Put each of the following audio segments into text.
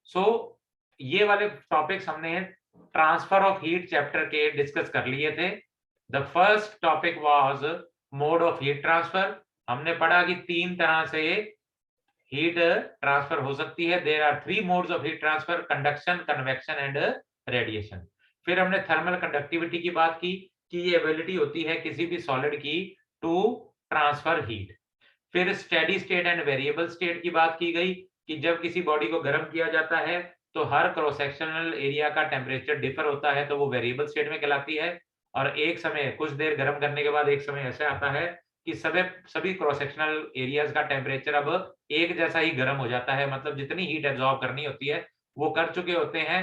सो ये वाले टॉपिक्स हमने ट्रांसफर ऑफ हीट चैप्टर के डिस्कस कर लिए थे। The first topic was mode of heat transfer. हमने पढ़ा कि 3 तरह से हीट ट्रांसफर हो सकती है। There are 3 modes of heat transfer: conduction, convection and radiation. फिर हमने थर्मल कंडक्टिविटी की बात की कि ये एबिलिटी होती है किसी भी सॉलिड की टू ट्रांसफर हीट। फिर steady state and variable state की बात की गई कि जब किसी बॉडी को गर्म किया जाता है तो हर क्रॉस सेक्शनल एरिया का टेम्परेचर डिफर होता है, तो वो वेरिएबल स्टेट में कहलाती है। और एक समय कुछ देर गर्म करने के बाद एक समय ऐसा आता है कि सभी क्रॉस सेक्शनल एरियाज का टेम्परेचर अब एक जैसा ही गर्म हो जाता है, मतलब जितनी हीट एब्जॉर्ब करनी होती है वो कर चुके होते हैं।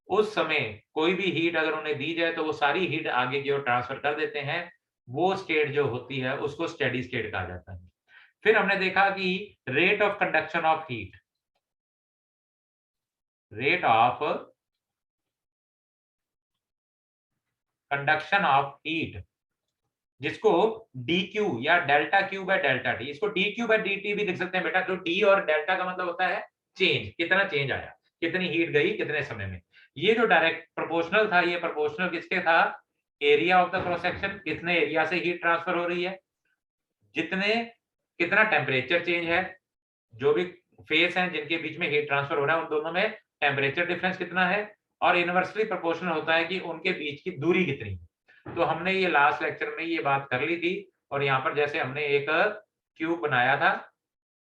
उस समय कोई भी हीट अगर उन्हें दी जाए तो वो सारी हीट आगे की ओर ट्रांसफर कर देते हैं। वो स्टेट जो होती है उसको स्टेडी स्टेट कहा जाता है। फिर हमने देखा कि rate of conduction of heat, rate of conduction of heat, जिसको dq या delta Q by delta T, इसको dq बाय dt भी लिख सकते हैं बेटा। जो d और डेल्टा का मतलब होता है चेंज, कितना चेंज आया, कितनी हीट गई कितने समय में। ये जो डायरेक्ट प्रोपोर्शनल था, ये प्रोपोर्शनल किसके था? Area of the cross section, कितने एरिया से हीट ट्रांसफर हो रही है, जितने कितना टेम्परेचर चेंज है, जो भी फेस हैं जिनके बीच में हीट ट्रांसफर हो रहा है उन दोनों में टेम्परेचर डिफरेंस कितना है, और इनवर्सली प्रोपोर्शनल होता है कि उनके बीच की दूरी कितनी है। तो हमने ये लास्ट लेक्चर में ये बात कर ली थी। और यहाँ पर जैसे हमने एक क्यूब बनाया था,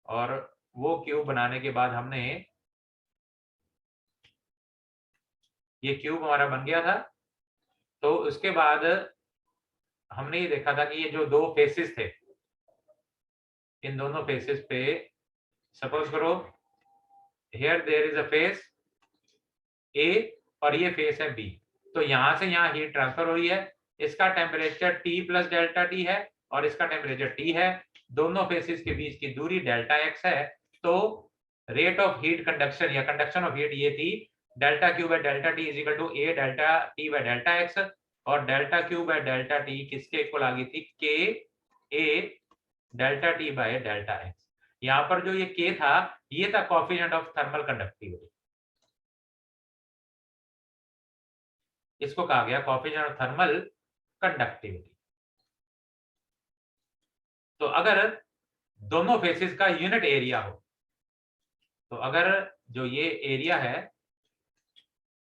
और वो क्यूब बनाने के बाद हमने ये क्यूब हमारा बन गया था। तो उसके बाद हमने ये देखा था कि ये जो दो फेसेस थे, इन दोनों फेसेस पे सपोज करो here there is a face A और ये फेस है बी। तो यहां से यहाँ हीट ट्रांसफर हुई है, इसका temperature T plus delta T है और इसका टेम्परेचर T है। दोनों फेसेस के बीच की दूरी डेल्टा एक्स है। तो रेट ऑफ हीट कंडक्शन या कंडक्शन ऑफ हीट ये थी delta Q by delta T is equal to A delta T by delta X. और delta Q by delta T किसके इक्वल आ गई थी? K A delta T by delta X. यहाँ पर जो ये के था, ये था कोएफिशिएंट ऑफ थर्मल कंडक्टिविटी, इसको कहा गया कोएफिशिएंट ऑफ थर्मल कंडक्टिविटी। तो अगर दोनों फेसेस का यूनिट एरिया हो, तो अगर जो ये एरिया है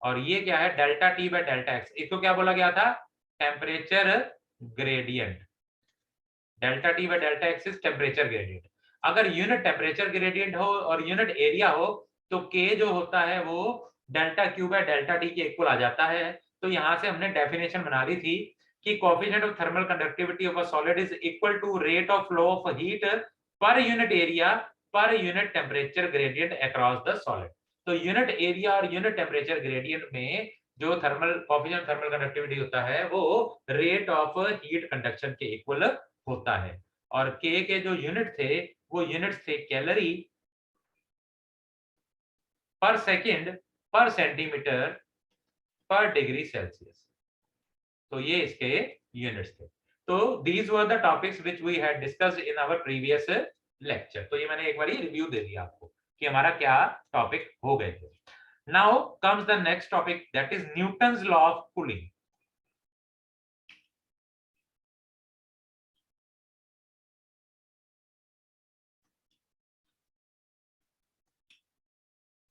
और ये क्या है delta T by delta x, इसको क्या बोला गया था? Temperature gradient. Delta T by delta x is temperature gradient. अगर यूनिट टेम्परेचर ग्रेडियंट हो और यूनिट एरिया हो तो के जो होता है वो delta Q by delta T के इक्वल आ जाता है। तो यहां से हमने डेफिनेशन बना दी थी कि coefficient of thermal conductivity of a solid is equal to rate of flow of heat per unit area per unit temperature gradient across the solid. तो यूनिट एरिया और यूनिट टेम्परेचर ग्रेडियंट में जो thermal coefficient of thermal conductivity होता है वो rate of heat conduction के equal होता है। और के जो यूनिट थे वो यूनिट्स थे कैलोरी पर सेकेंड पर सेंटीमीटर पर डिग्री सेल्सियस। तो ये इसके यूनिट्स थे। तो these were the topics which we had discussed in our previous lecture. तो ये मैंने एक बार रिव्यू दे दिया आपको कि हमारा क्या टॉपिक हो गए थे। Now comes the next topic, that is Newton's law of cooling.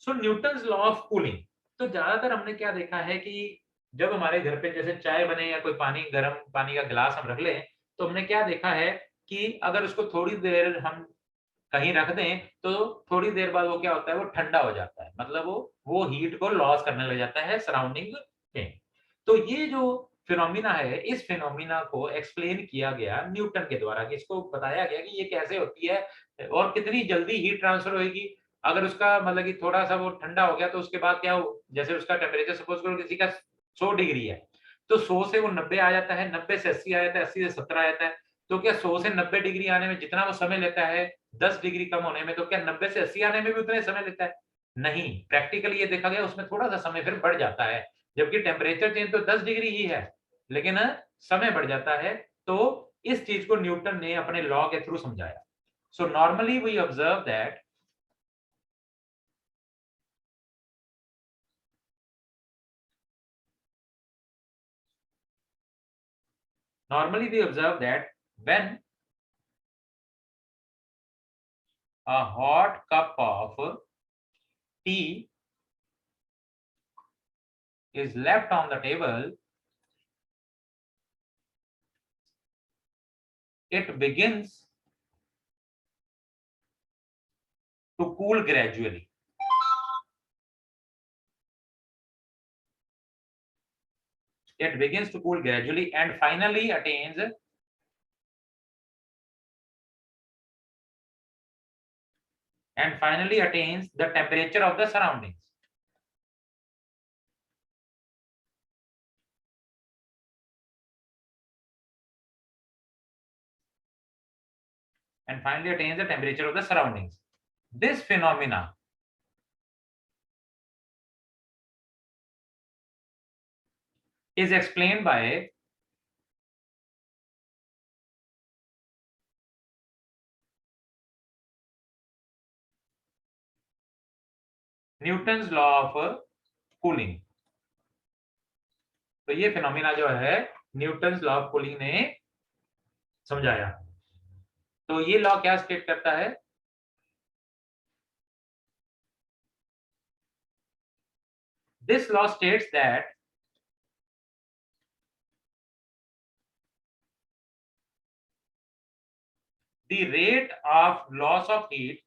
So Newton's law of cooling. तो ज्यादातर हमने क्या देखा है कि जब हमारे घर पे जैसे चाय बने या कोई पानी, गर्म पानी का गिलास हम रख लें, तो हमने क्या देखा है कि अगर उसको थोड़ी देर हम कहीं रख दें तो थोड़ी देर बाद वो क्या होता है, वो ठंडा हो जाता है, मतलब वो हीट को लॉस करने लग जाता है सराउंडिंग में। तो ये जो फिनोमिना है, इस फिनोमिना को एक्सप्लेन किया गया न्यूटन के द्वारा, कि इसको बताया गया कि ये कैसे होती है और कितनी जल्दी हीट ट्रांसफर होगी। अगर उसका मतलब कि थोड़ा-सा वो ठंडा हो गया तो उसके बाद क्या हो, जैसे उसका टेम्परेचर सपोज़ करो किसी का 100 डिग्री है, तो 100 से वो 90 आ जाता है, 90 से 80 आ जाता है, 80 से 70 आ जाता है। तो क्या 100 से 90 डिग्री आने में जितना वो समय लेता है 10 डिग्री कम होने में, तो क्या 90 से 80 आने में भी उतना ही समय लेता है? नहीं, प्रैक्टिकली ये देखा गया उसमें थोड़ा-सा समय फिर बढ़ जाता है। जबकि टेम्परेचर चेंज तो 10 डिग्री ही है, लेकिन समय बढ़ जाता है। तो इस चीज़ को न्यूटन ने अपने लॉ के थ्रू समझाया। So normally we observe that Normally we observe that when a hot cup of tea is left on the table, it begins to cool gradually. It begins to cool gradually and finally attains the temperature of the surroundings. And finally attains the temperature of the surroundings. This phenomena is explained by Newton's law of cooling. तो ये phenomena जो है Newton's law of cooling ने समझाया। तो ये law क्या state करता है? This law states that the rate of loss of heat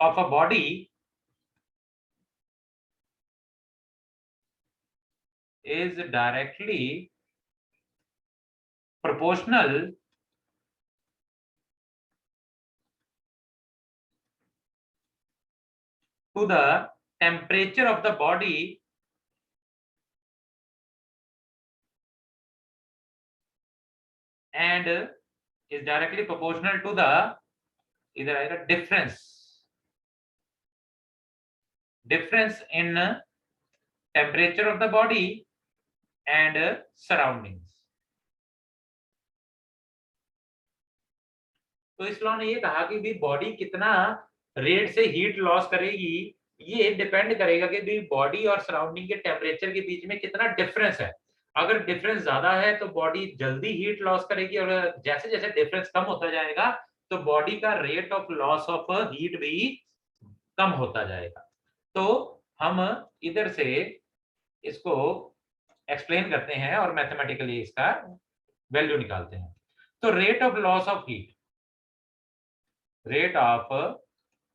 of a body is directly proportional to the temperature of the body and is directly proportional to the इधर आएगा difference in temperature of the body and surroundings. तो इस law ने ये कहा कि भी body कितना रेट से हीट लॉस करेगी, ये डिपेंड करेगा कि भी बॉडी और सराउंडिंग के टेम्परेचर के बीच में कितना डिफरेंस है। अगर डिफरेंस ज्यादा है तो बॉडी जल्दी हीट लॉस करेगी और जैसे जैसे डिफरेंस कम होता जाएगा तो बॉडी का rate of loss of heat भी कम होता जाएगा। तो हम इधर से इसको एक्सप्लेन करते हैं और मैथमेटिकली इसका वैल्यू निकालते हैं। तो rate of loss of heat, rate of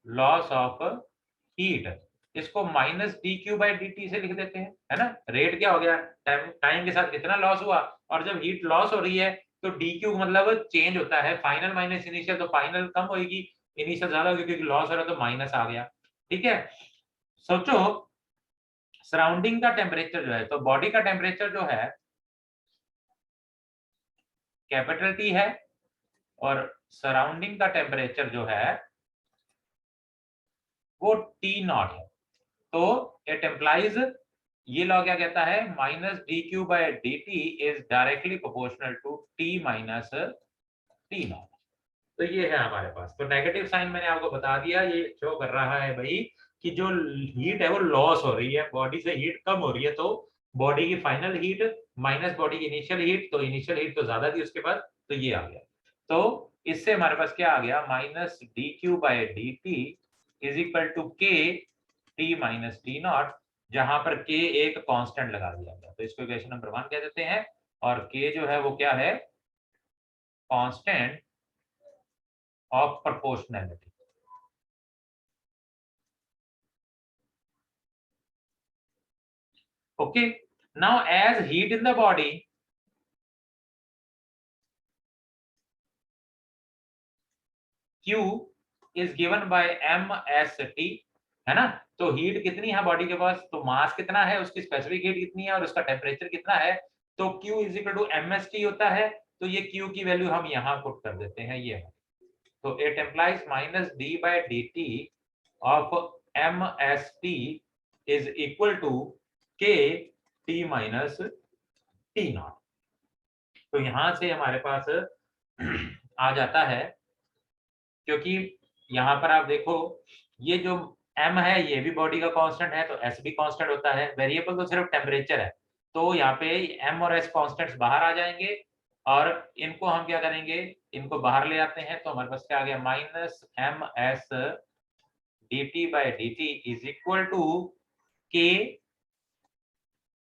loss of heat, इसको minus D Q by D T से लिख देते हैं, है ना। रेट क्या हो गया? टाइम के साथ कितना लॉस हुआ, और जब हीट लॉस हो रही है तो डी क्यू मतलब चेंज होता है, फाइनल माइनस इनिशियल, तो फाइनल कम होगी, इनिशियल ज्यादा होगी क्योंकि लॉस हो रहा है तो माइनस आ गया। ठीक है, सोचो सराउंडिंग का टेम्परेचर जो है, तो बॉडी का टेम्परेचर जो है कैपिटल टी है और सराउंडिंग का टेम्परेचर जो है वो टी नॉट है। तो इट एम्प्लाइज, ये लॉ क्या कहता है, minus D Q by D T is directly proportional to T minus T naught. तो ये है हमारे पास। तो नेगेटिव साइन मैंने आपको बता दिया, ये शो कर रहा है भाई कि जो हीट है वो लॉस हो रही है, बॉडी से हीट कम हो रही है, तो बॉडी की फाइनल हीट माइनस बॉडी की इनिशियल हीट, तो इनिशियल हीट तो ज्यादा थी उसके बाद, तो ये आ गया। तो इससे हमारे पास क्या आ गया, minus D Q by D T is equal to K T minus T naught, जहां पर के एक कांस्टेंट लगा दिया गया, तो इसको इक्वेशन नंबर 1 कह देते हैं। और के जो है वो क्या है, constant of proportionality. Okay, now as heat in the body Q is given by mst, है ना। तो हीट कितनी है बॉडी के पास, तो मास कितना है, उसकी स्पेसिफिक हीट कितनी है और उसका टेम्परेचर कितना है, तो Q is equal to mst होता है। तो ये Q की वैल्यू हम यहाँ पुट कर देते हैं, ये है। तो it implies minus D by D T of mst is equal to K T minus T naught. तो यहां से हमारे पास आ जाता है, क्योंकि यहां पर आप देखो ये जो m है, ये भी बॉडी का कांस्टेंट है, तो s भी कांस्टेंट होता है। वेरिएबल तो सिर्फ टेम्परेचर है, तो यहाँ पे m और s कांस्टेंट्स बाहर आ जाएंगे और इनको हम क्या करेंगे, इनको बाहर ले आते हैं। तो हमारे पास क्या आ गया, minus M S dt by dt is equal to K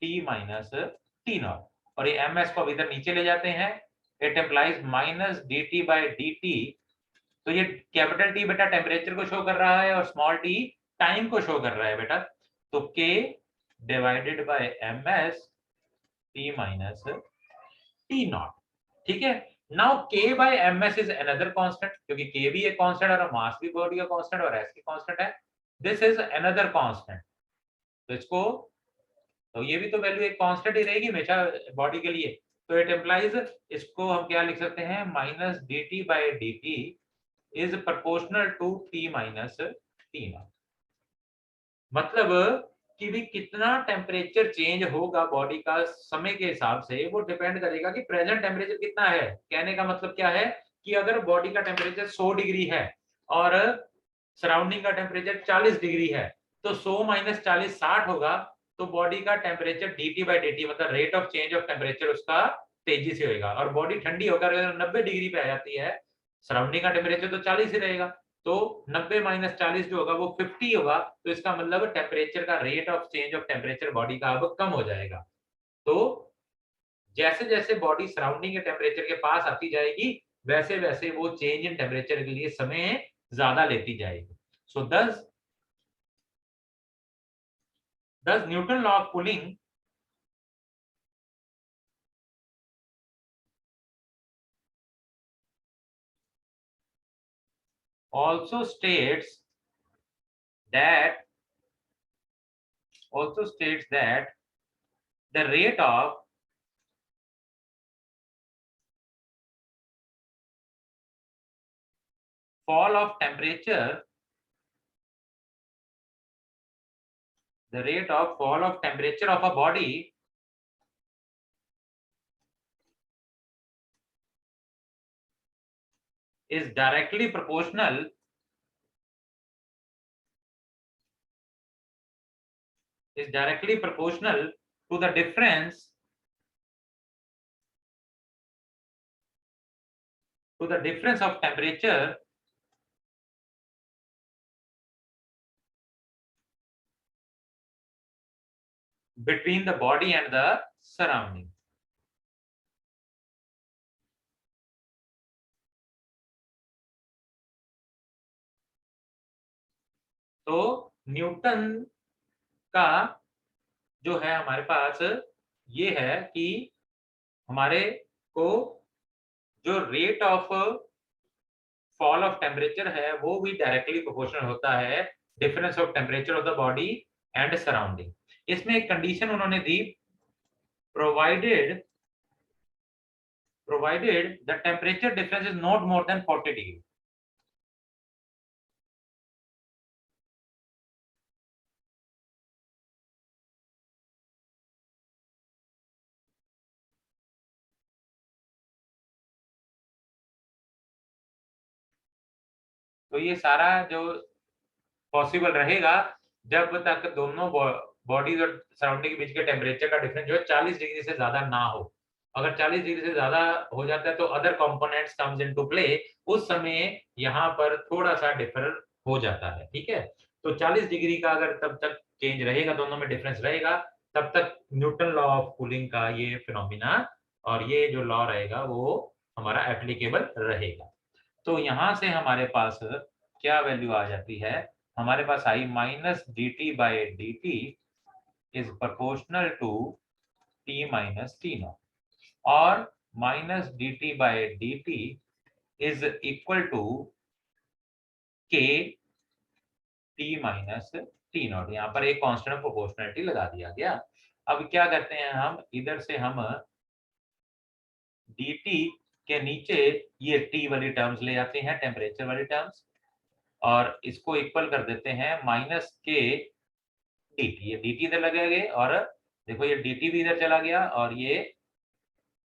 T minus T not, और ये एम एस को अब इधर नीचे ले जाते हैं। It implies minus D T by D T. तो ये कैपिटल टी बेटा टेम्परेचर को शो कर रहा है और स्मॉल टी टाइम को शो कर रहा है बेटा। तो K divided by M S T minus T naught, ठीक है। Now K by M S is another constant, क्योंकि के भी एक कांस्टेंट और मास भी बॉडी का कांस्टेंट और एस की कांस्टेंट है। दिस इज अनदर कांस्टेंट, तो इसको, तो ये भी तो वैल्यू एक कांस्टेंट ही रहेगी हमेशा बॉडी के लिए। तो इट एम्प्लाइज, इसको हम क्या लिख सकते हैं, minus D T by D T is proportional to T minus T naught. मतलब कि भी कितना टेम्परेचर चेंज होगा बॉडी का समय के हिसाब से, वो डिपेंड करेगा कि प्रेजेंट टेम्परेचर कितना है। कहने का मतलब क्या है कि अगर बॉडी का टेम्परेचर 100 डिग्री है और सराउंडिंग का टेम्परेचर 40 डिग्री है, तो 100 माइनस 40 60 होगा। तो बॉडी का टेम्परेचर dt बाई dt मतलब rate of change of temperature उसका तेजी से होगा। और बॉडी ठंडी होकर अगर 90 डिग्री पे आ जाती है, सराउंडिंग का टेम्परेचर तो 40 ही रहेगा, तो 90 माइनस 40 जो होगा वो 50 होगा। तो इसका मतलब टेम्परेचर का rate of change of temperature body का अब कम हो जाएगा। तो जैसे जैसे बॉडी सराउंडिंग के टेम्परेचर के पास आती जाएगी, वैसे वैसे वो चेंज इन टेम्परेचर के लिए समय ज्यादा लेती जाएगी। सो thus Newton law of cooling also states that the rate of fall of temperature of a body is directly proportional to the difference of temperature between the body and the surrounding. तो Newton का जो है हमारे पास ये है कि हमारे को जो rate of fall of temperature है वो भी डायरेक्टली प्रोपोर्शनल होता है difference of temperature of the body and surrounding. इसमें एक कंडीशन उन्होंने दी, provided the temperature difference is not more than 40 degree. तो ये सारा जो पॉसिबल रहेगा जब तक दोनों बॉडीज और सराउंडिंग के बीच के टेम्परेचर का डिफरेंस जो है 40 डिग्री से ज्यादा ना हो। अगर 40 डिग्री से ज्यादा हो जाता है तो other components comes into play, उस समय यहाँ पर थोड़ा सा डिफर हो जाता है, ठीक है। तो 40 डिग्री का अगर तब तक चेंज रहेगा, दोनों में डिफरेंस रहेगा, तब तक न्यूटन लॉ ऑफ कूलिंग का ये फिनोमिना और ये जो लॉ रहेगा वो हमारा एप्लीकेबल रहेगा। तो यहाँ से हमारे पास क्या वैल्यू आ जाती है, हमारे पास आई minus D T by D T is proportional to T minus T not और minus D T by D T is equal to K T minus T not. यहाँ पर एक कांस्टेंट ऑफ प्रोपोर्शनलिटी लगा दिया गया। अब क्या करते हैं हम, इधर से हम डी टी के नीचे ये टी वाली टर्म्स ले आते हैं, टेम्परेचर वाली टर्म्स, और इसको इक्वल कर देते हैं माइनस के dt। ये dt इधर लगेगा और देखो ये dt भी इधर चला गया और ये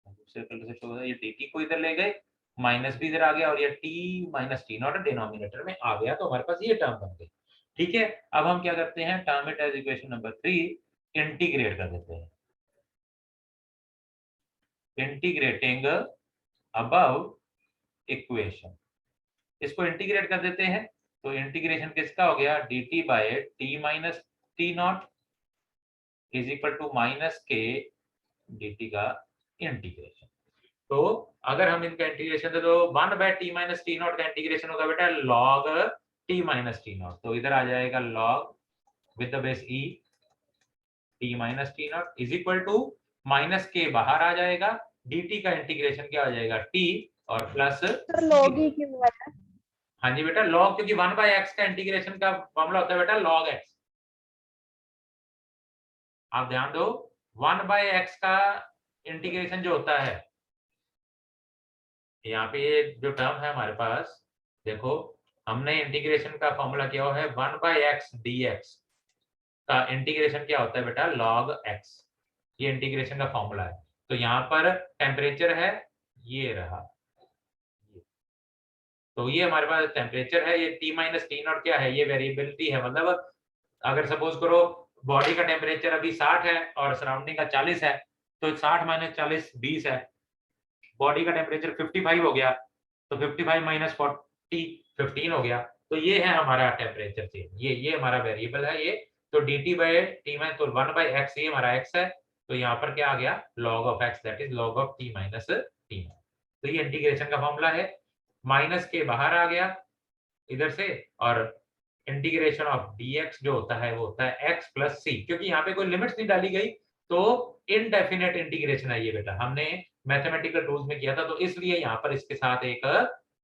दूसरे कलर से शो हो रहा है, ये dt को इधर ले गए, माइनस भी इधर आ गया और ये t minus T not denominator में आ गया। तो हमारे पास ये टर्म बन गई। ठीक है, अब हम क्या करते हैं, term it as equation number 3, integrate कर देते हैं। इंटीग्रेटिंग अबव इक्वेशन, इसको इंटीग्रेट कर देते हैं। तो इंटीग्रेशन किसका हो गया, dt by T minus T naught is equal to minus K dt का इंटीग्रेशन। तो अगर हम इनका इंटीग्रेशन दे तो 1 by T minus T naught का इंटीग्रेशन होगा बेटा log T minus T naught, तो इधर आ जाएगा log with the base E T minus T naught is equal to minus K बाहर आ जाएगा, dt का इंटीग्रेशन क्या हो जाएगा t और प्लस लॉग ही क्यों है? हाँ जी बेटा लॉग, क्योंकि 1 बाय एक्स का इंटीग्रेशन का फॉर्मूला होता है बेटा लॉग एक्स। आप ध्यान दो, 1 बाय एक्स का इंटीग्रेशन जो होता है, यहाँ पे ये जो टर्म है हमारे पास, देखो हमने इंटीग्रेशन का फॉर्मूला किया हुआ है 1 बाय एक्स dx का इंटीग्रेशन क्या होता है बेटा लॉग x, ये इंटीग्रेशन का फॉर्मूला है। तो यहाँ पर टेम्परेचर है, ये रहा, तो ये हमारे पास टेम्परेचर है, ये t माइनस टी नॉट क्या है, ये वेरिएबिलिटी है। मतलब अगर सपोज करो बॉडी का टेम्परेचर अभी 60 है और सराउंडिंग का 40 है, तो 60 माइनस 40 20 है, बॉडी का टेम्परेचर 55 हो गया, तो 55 माइनस 40 15 हो गया। तो ये है हमारा टेम्परेचर चेंज, ये हमारा वेरिएबल है ये। तो dt बाय टी माइनस, तो 1 बाय एक्स ये हमारा x है, तो यहाँ पर क्या आ गया log of x, that is log of t minus T. तो ये इंटीग्रेशन का फॉर्मूला है, माइनस के बाहर आ गया इधर से, और इंटीग्रेशन ऑफ dx जो होता है वो होता है x प्लस सी, क्योंकि यहाँ पे कोई लिमिट्स नहीं डाली गई, तो इनडेफिनेट इंटीग्रेशन है ये बेटा, हमने मैथमेटिकल टूल्स में किया था, तो इसलिए यहाँ पर इसके साथ एक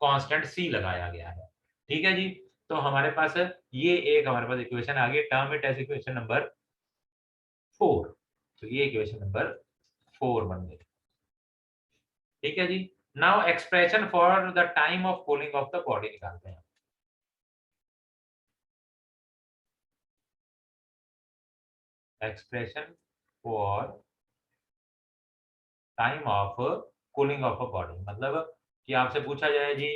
कांस्टेंट c लगाया गया है। ठीक है जी, तो हमारे पास ये एक हमारे पास इक्वेशन आ गई, term it as equation number 4। तो ये इक्वेशन नंबर 4 बन गई। ठीक है जी, now expression for the time of cooling of the body निकालते हैं। Expression for time of cooling of a body, मतलब कि आपसे पूछा जाए जी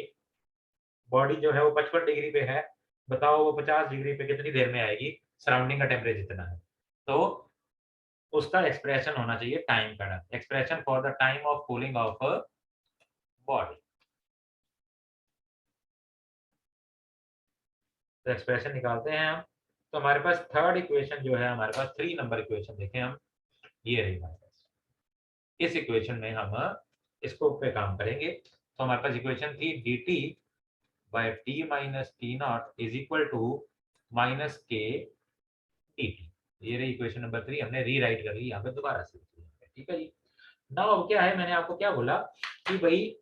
बॉडी जो है वो 55 डिग्री पे है, बताओ वो 50 डिग्री पे कितनी देर में आएगी, सराउंडिंग का टेम्परेचर इतना है, तो उसका एक्सप्रेशन होना चाहिए टाइम का, expression for the time of cooling of body. तो एक्सप्रेशन निकालते हैं हम। तो हमारे पास थर्ड इक्वेशन जो है, हमारे पास 3 नंबर इक्वेशन देखें हम, ये रही हमारे पास। इस इक्वेशन में हम इसको पे काम करेंगे। तो हमारे पास इक्वेशन थी dt by T minus T naught is equal to minus K dt। ये रही इक्वेशन नंबर 3, हमने रीराइट कर ली यहाँ पे दोबारा से। ठीक है जी, नाउ अब क्या है, मैंने आपको क्या बोला कि भाई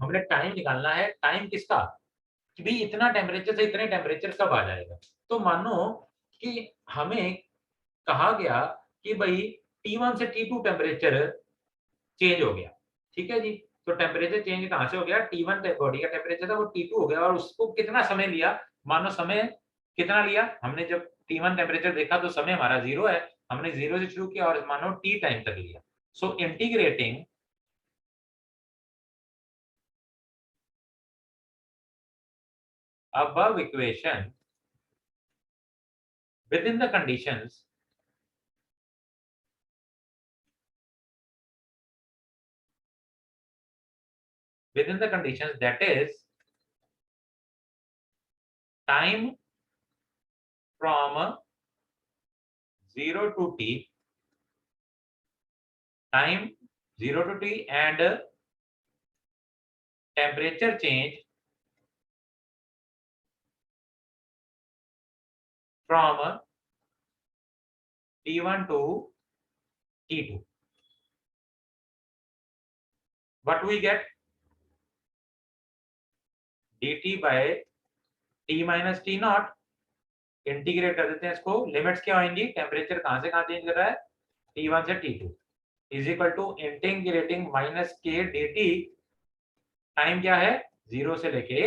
हमने टाइम निकालना है, टाइम किसका, कि भाई इतना टेम्परेचर से इतने टेम्परेचर कब आ जाएगा। तो मानो कि हमें कहा गया कि भाई T1 से T2 टेम्परेचर चेंज हो गया। ठीक है जी, तो टेम्परेचर चेंज कहां से हो गया, T1 बॉडी का टेम्परेचर था वो T2 हो गया, और उसको कितना समय लिया, मानो समय कितना लिया, हमने जब T1 टेम्परेचर देखा तो समय हमारा 0 है, हमने 0 से शुरू किया और मानो T टाइम तक लिया। So integrating above equation within the conditions that is time from 0 to t, time 0 to t and temperature change from T1 to T2. What we get, dt by t minus t not, integrate कर देते हैं इसको, limits क्या होंगी, temperature कहां से कहां change कर रहा है, T1 से T2 is equal to integrating minus K dt, time क्या है 0 से लेके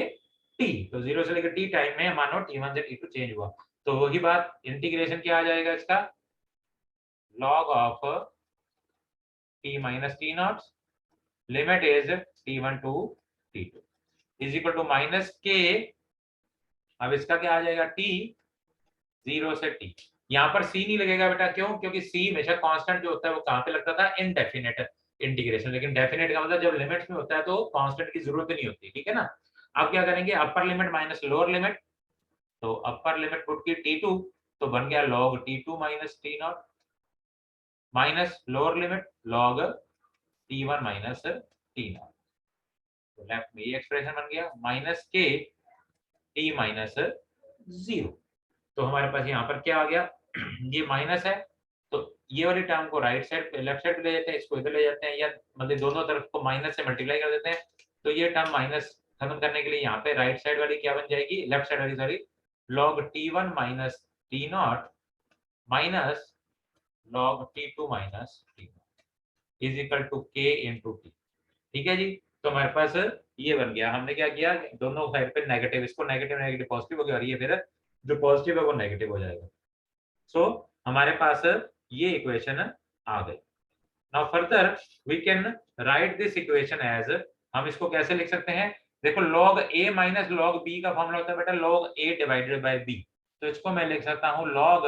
t, तो 0 से लेके t टाइम में मानो T1 से T2 चेंज हुआ, तो वही बात इंटीग्रेशन क्या आ जाएगा इसका, log of t minus t naught, limit is T1 to T2 is equal to minus K, अब इसका क्या आ जाएगा t 0 से t। यहाँ पर c नहीं लगेगा बेटा, क्यों? क्योंकि c हमेशा कांस्टेंट जो होता है वो कहाँ पे लगता था? Indefinite integration. लेकिन डेफिनेट का मतलब जब लिमिट्स में होता है तो कांस्टेंट की जरूरत नहीं होती, ठीक है ना। अब क्या करेंगे? Upper limit minus lower limit. तो अपर लिमिट पुट की t2, तो बन गया log t2 minus t0 minus lower limit log t1 minus t0। तो लेफ्ट में ये एक्सप्रेशन बन गया माइनस के टी माइनस 0। तो हमारे पास यहाँ पर क्या आ गया? ये माइनस है, तो ये वाली टर्म को राइट साइड पे, लेफ्ट साइड पे ले जाते हैं, इसको इधर ले जाते हैं, या मतलब दोनों तरफ को माइनस से मल्टीप्लाई कर देते हैं। तो ये टर्म माइनस खत्म करने के लिए यहाँ पे राइट साइड वाली क्या बन जाएगी? लेफ्ट साइड वाली sorry, log t1 minus t0 minus log t2 minus t0 is equal to k into T. ठीक है जी। तो हमारे पास ये बन गया। हमने क्या किया? दोनों साइड पे नेगेटिव, इसको नेगेटिव नेगेटिव पॉजिटिव हो गया, और ये फिर जो पॉजिटिव है वो नेगेटिव हो जाएगा। सो हमारे पास ये इक्वेशन आ गई। Now further we can write this equation as, हम इसको कैसे लिख सकते हैं? देखो log a minus log b का फॉर्मूला होता है बेटा log a divided by b। तो इसको मैं लिख सकता हूँ log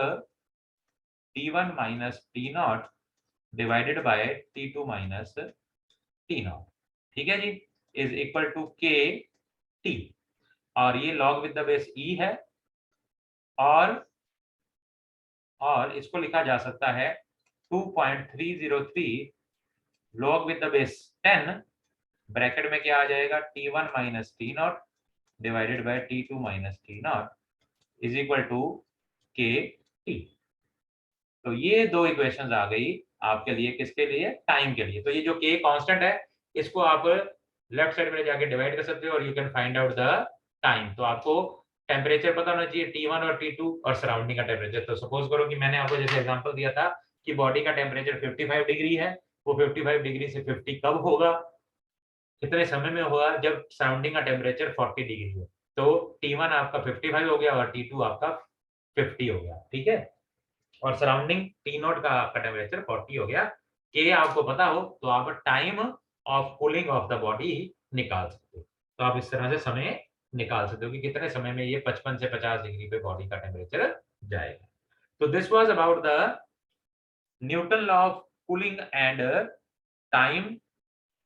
t1 minus t0 divided by t2 minus t0। ठीक है जी, is equal to K T. और ये log with the base e है, और इसको लिखा जा सकता है 2.303 log with the base 10 bracket में क्या आ जाएगा? t1 minus t0 divided by t2 minus t0 is equal to K T. तो ये दो इक्वेशंस आ गई आपके लिए, किसके लिए? टाइम के लिए। तो ये जो k कांस्टेंट है, इसको आप लेफ्ट साइड में जाके डिवाइड कर सकते हो और you can find out the time. तो आपको टेम्परेचर पता होना चाहिए, T1 और T2, और सराउंडिंग का टेम्परेचर। तो सपोज करो कि मैंने आपको जैसे एग्जांपल दिया था कि बॉडी का टेम्परेचर 55 डिग्री है, वो 55 डिग्री से 50 कब होगा, कितने समय में होगा? जब सराउंडिंग का टेम्परेचर 40 डिग्री हो। तो T1 आपका 55 हो गया और T2 आपका 50 हो गया, ठीक है। और सराउंडिंग T0 का आपका टेम्परेचर 40 हो गया। के आपको पता हो तो आप time of cooling of the body निकाल सकते हो। तो आप इस तरह से समय निकाल सकते हो कि कितने समय में ये 55 से 50 डिग्री पे बॉडी का टेम्परेचर जाएगा। तो this was about the Newton law of cooling and time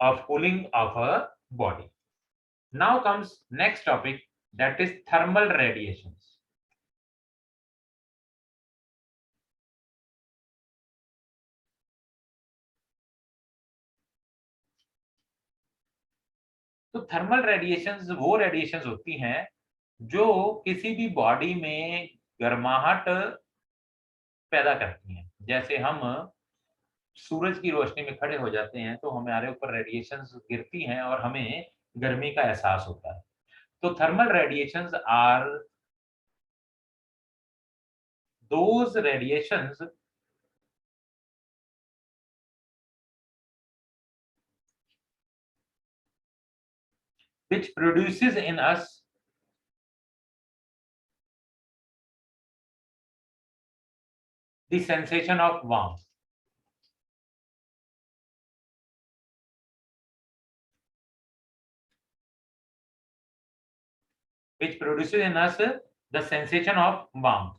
of cooling of a body. Now comes next topic, that is thermal radiations. तो थर्मल रेडिएशंस वो रेडिएशंस होती हैं जो किसी भी बॉडी में गर्माहट पैदा करती हैं। जैसे हम सूरज की रोशनी में खड़े हो जाते हैं तो हमारे ऊपर रेडिएशंस गिरती हैं और हमें गर्मी का एहसास होता है। तो thermal radiations are those radiations which produces in us the sensation of warmth. Which produces in us the sensation of warmth.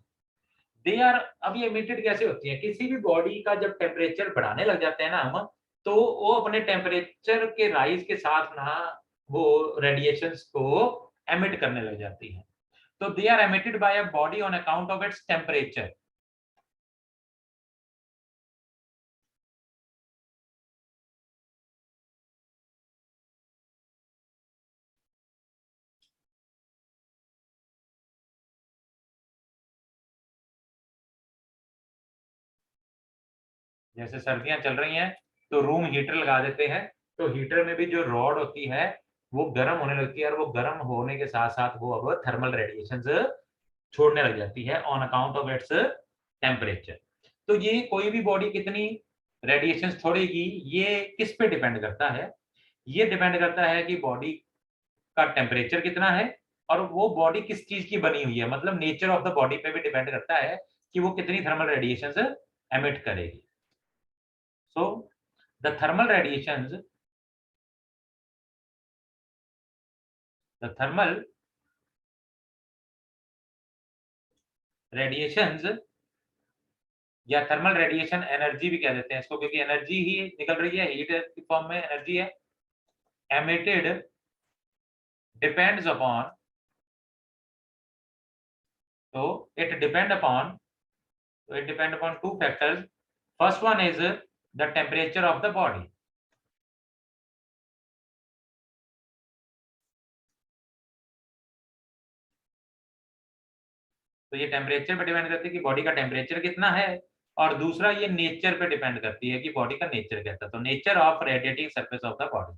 They are, अब ये emitted कैसे होती है? किसी भी बॉडी का जब टेम्परेचर बढ़ाने लग जाते हैं ना हम, तो वो अपने टेम्परेचर के राइज के साथ ना वो रेडिएशंस को एमिट करने लग जाती है। तो they are emitted by a body on account of its temperature. जैसे सर्दियां चल रही हैं तो रूम हीटर लगा देते हैं, तो हीटर में भी जो रॉड होती है वो गर्म होने लगती है, और वो गर्म होने के साथ साथ वो अब थर्मल रेडिएशंस छोड़ने लग जाती है on account of its temperature. तो ये कोई भी बॉडी कितनी रेडिएशंस छोड़ेगी, ये किस पे डिपेंड करता है? ये डिपेंड करता है कि बॉडी का टेम्परेचर कितना है, और वो बॉडी किस चीज की बनी हुई है, मतलब नेचर ऑफ द बॉडी पे भी डिपेंड करता है कि वो कितनी थर्मल रेडिएशंस एमिट करेगी। So the thermal radiations, the thermal radiations या थर्मल रेडिएशन एनर्जी भी कह देते हैं इसको, क्योंकि एनर्जी ही निकल रही है, हीट की फॉर्म में एनर्जी है। एमिटेड डिपेंड्स अपॉन, तो इट डिपेंड अपॉन, तो it depend upon two factors. First one is the temperature of the body. तो ये टेम्परेचर पे डिपेंड करती है कि बॉडी का टेम्परेचर कितना है, और दूसरा ये नेचर पे डिपेंड करती है कि बॉडी का नेचर कैसा है। तो nature of radiating surface of the body.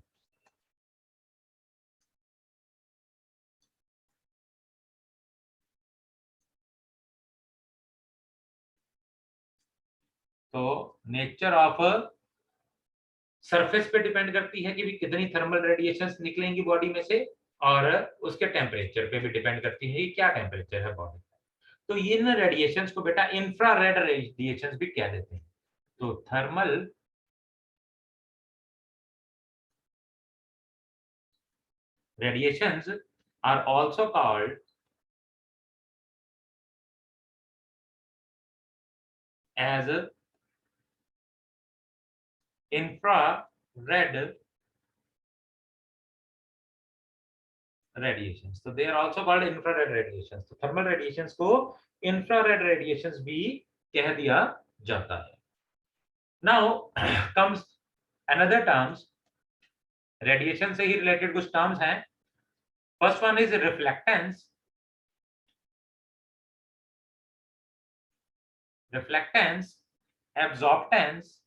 तो नेचर ऑफ सरफेस पे डिपेंड करती है कि भी कितनी थर्मल रेडिएशंस निकलेंगी बॉडी में से, और उसके टेम्परेचर पे भी डिपेंड करती है कि क्या टेम्परेचर है बॉडी का। तो इन रेडिएशंस को बेटा इंफ्रारेड रेडिएशंस भी कह देते हैं। तो thermal radiations are also called as infrared radiations. So they are also called infrared radiations. तो thermal radiations को infrared radiations भी कह दिया जाता है। Now comes another terms, radiation से ही related कुछ terms हैं। First one is reflectance. Reflectance, absorptance,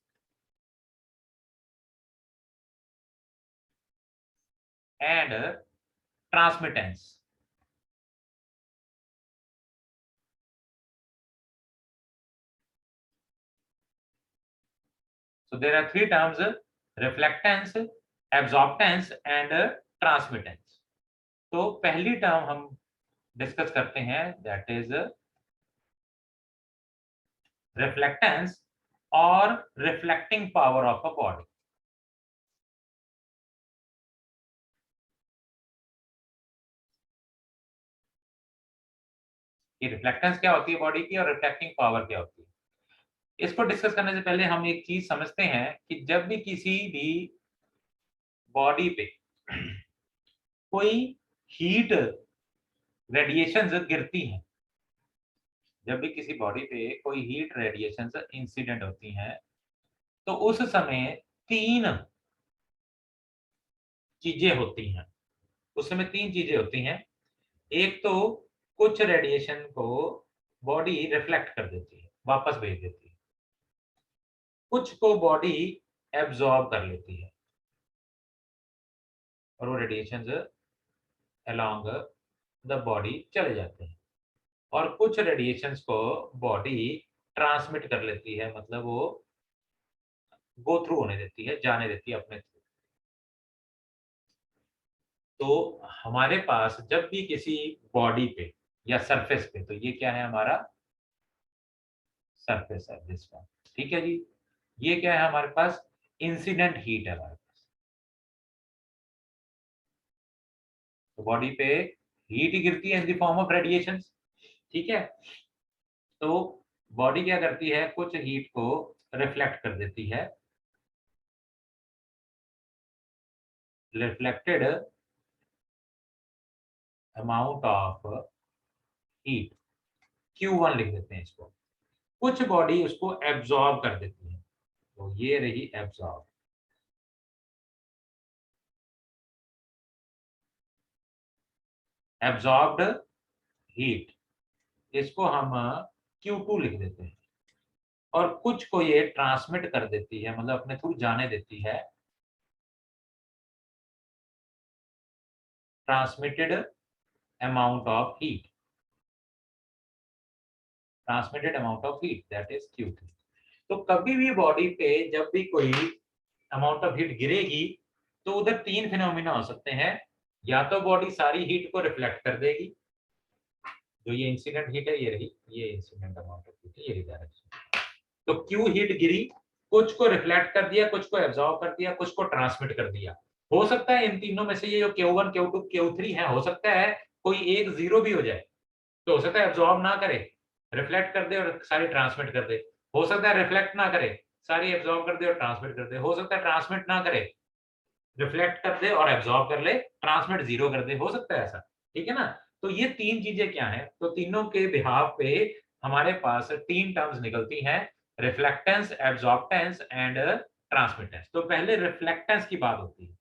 and transmittance. So there are three terms: reflectance, absorptance and transmittance. तो पहली टर्म हम डिस्कस करते हैं, दैट इज रिफ्लेक्टेंस और reflecting power of a body. ये रिफ्लेक्टेंस क्या होती है बॉडी की, और रिफ्लेक्टिंग पावर क्या होती है। इसको डिस्कस करने से पहले हम एक चीज समझते हैं कि जब भी किसी भी बॉडी पे कोई हीट रेडिएशंस गिरती हैं, जब भी किसी बॉडी पे कोई हीट रेडिएशंस इंसिडेंट होती हैं, तो उस समय तीन चीजें होती हैं। उस समय तीन चीजें होती हैं। एक तो कुछ रेडिएशन को बॉडी रिफ्लेक्ट कर देती है, वापस भेज देती है। कुछ को बॉडी एब्जॉर्ब कर लेती है और वो रेडिएशंस अलोंग द बॉडी चले जाते हैं। और कुछ रेडिएशंस को बॉडी ट्रांसमिट कर लेती है, मतलब वो गो थ्रू होने देती है, जाने देती है अपने थ्रू। तो हमारे पास जब भी किसी बॉडी पे या सरफेस पे, तो ये क्या है हमारा सरफेस है दिस वन, ठीक है जी। ये क्या है हमारे पास, इंसिडेंट हीट है हमारे पास। तो बॉडी पे हीट गिरती है in the form of radiations, ठीक है। तो बॉडी क्या करती है, कुछ हीट को रिफ्लेक्ट कर देती है, reflected amount of heat, Q1 लिख देते हैं इसको। कुछ बॉडी उसको एब्जॉर्ब कर देती है, तो ये रही एब्जॉर्ब। एब्जॉर्ब्ड हीट, इसको हम Q2 लिख देते हैं। और कुछ को ये ट्रांसमिट कर देती है, मतलब अपने थ्रू जाने देती है, transmitted amount of heat, transmitted amount of heat that is Q3। तो कभी भी बॉडी पे जब भी कोई अमाउंट ऑफ हीट गिरेगी, तो उधर तीन फिनोमिना हो सकते हैं। या तो बॉडी सारी हीट को रिफ्लेक्ट कर देगी, जो ये इंसिडेंट हीट है ये रही, ये इंसिडेंट अमाउंट ऑफ हीट है, ये रही डायरेक्शन। तो क्यू हीट गिरी, कुछ को रिफ्लेक्ट कर दिया, कुछ को एब्जॉर्ब कर दिया, कुछ को ट्रांसमिट कर दिया। हो सकता है इन तीनों में से ये जो Q1 Q2 Q3 है, हो सकता है कोई एक जीरो भी हो जाए, तो हो सकता है एब्जॉर्ब ना करे, रिफ्लेक्ट कर दे और सारी ट्रांसमिट कर दे, हो सकता है रिफ्लेक्ट ना करे, सारी एब्जॉर्ब कर दे और ट्रांसमिट कर दे, हो सकता है ट्रांसमिट ना करे, रिफ्लेक्ट कर दे और एब्जॉर्ब कर ले, ट्रांसमिट जीरो कर दे, हो सकता है ऐसा, ठीक है ना। तो ये तीन चीजें क्या है, तो तीनों के बिहाफ पे हमारे पास तीन टर्म्स निकलती हैं, रिफ्लेक्टेंस, एब्जॉर्बटेंस एंड ट्रांसमिटेंस। तो पहले रिफ्लेक्टेंस की बात होती है।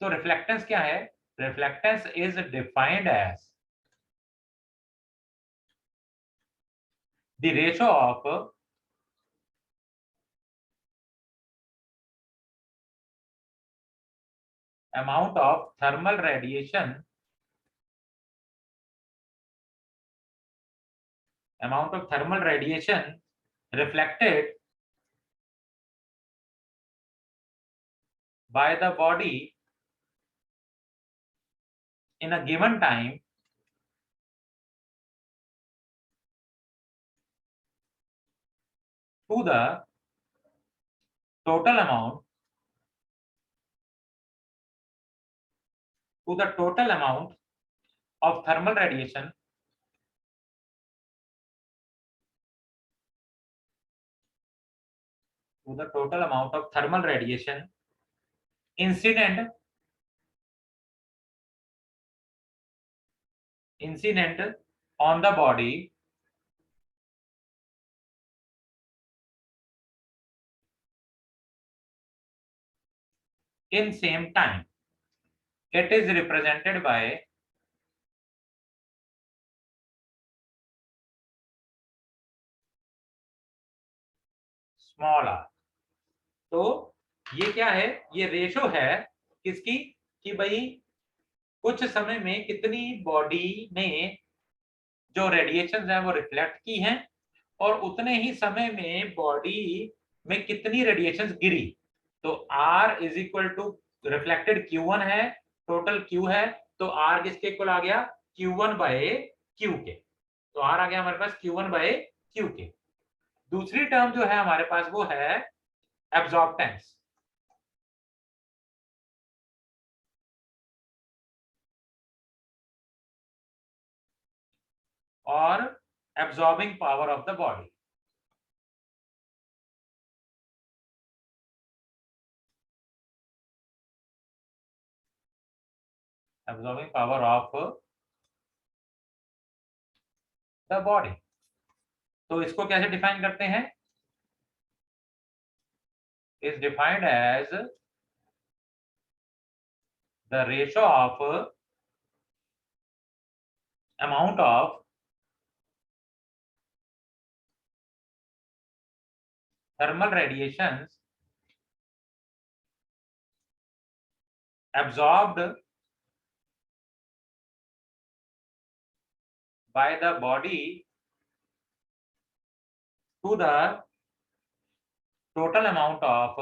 तो रिफ्लेक्टेंस क्या है, reflectance is defined as the ratio of amount of thermal radiation reflected by the body in a given time to the total amount of thermal radiation incident on the body in same time. It is represented by small R. तो ये क्या है, ये ratio है किसकी, कि भाई कुछ समय में कितनी बॉडी ने जो रेडिएशंस हैं वो रिफ्लेक्ट की हैं और उतने ही समय में बॉडी में कितनी रेडिएशंस गिरी। तो R is equal to reflected Q1 है, टोटल Q है, तो R किसके इक्वल आ गया, Q1 बाय Q के। तो R आ गया हमारे पास Q1 बाय Q के। दूसरी टर्म जो है हमारे पास वो है एब्जॉर्बटेंस। और absorbing power of the body. Absorbing power of the body. तो इसको कैसे डिफाइन करते हैं, is defined as the ratio of amount of thermal radiations absorbed by the body to the total amount of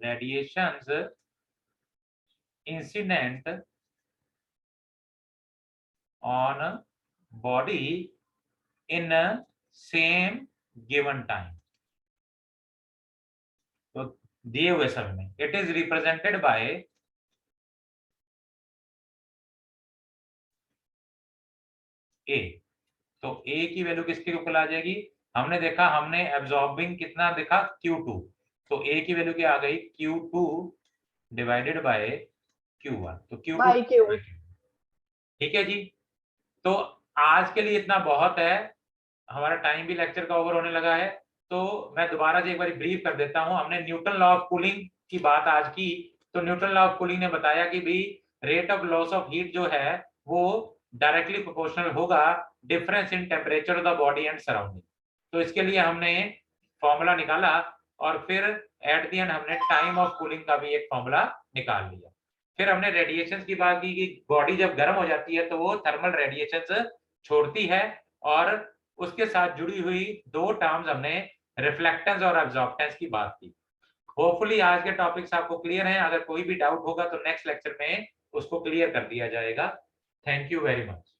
radiations incident on body in a same given time। तो दिए हुए समय में इट इज रिप्रेजेंटेड बाय ए। तो ए की value किसके ऊपर आ जाएगी, हमने देखा, हमने एब्जॉर्बिंग कितना देखा Q2, तो ए की वैल्यू क्या आ गई, Q2 डिवाइडेड बाय Q1, तो Q2 बाई क्यू। ठीक है जी। तो आज के लिए इतना बहुत है, हमारा टाइम भी लेक्चर का ओवर होने लगा है। तो मैं दोबारा से एक बार ब्रीफ कर देता हूं। हमने न्यूटन लॉ ऑफ कूलिंग की बात आज की। तो न्यूटन लॉ ऑफ कूलिंग ने बताया कि भी rate of loss of heat जो है वो डायरेक्टली प्रोपोर्शनल होगा difference in temperature of the body and surrounding. तो इसके लिए हमने फॉर्मूला निकाला और फिर एट द एंड हमने टाइम ऑफ कूलिंग का भी एक फॉर्मूला निकाल लिया। फिर हमने रेडिएशंस की बात की कि बॉडी जब गर्म हो जाती है तो वो थर्मल रेडिएशंस छोड़ती है, और उसके साथ जुड़ी हुई दो टर्म्स हमने रिफ्लेक्टेंस और एब्जॉर्बटेंस की बात की। होपफुली आज के टॉपिक्स आपको क्लियर हैं। अगर कोई भी डाउट होगा तो नेक्स्ट लेक्चर में उसको क्लियर कर दिया जाएगा। Thank you very much.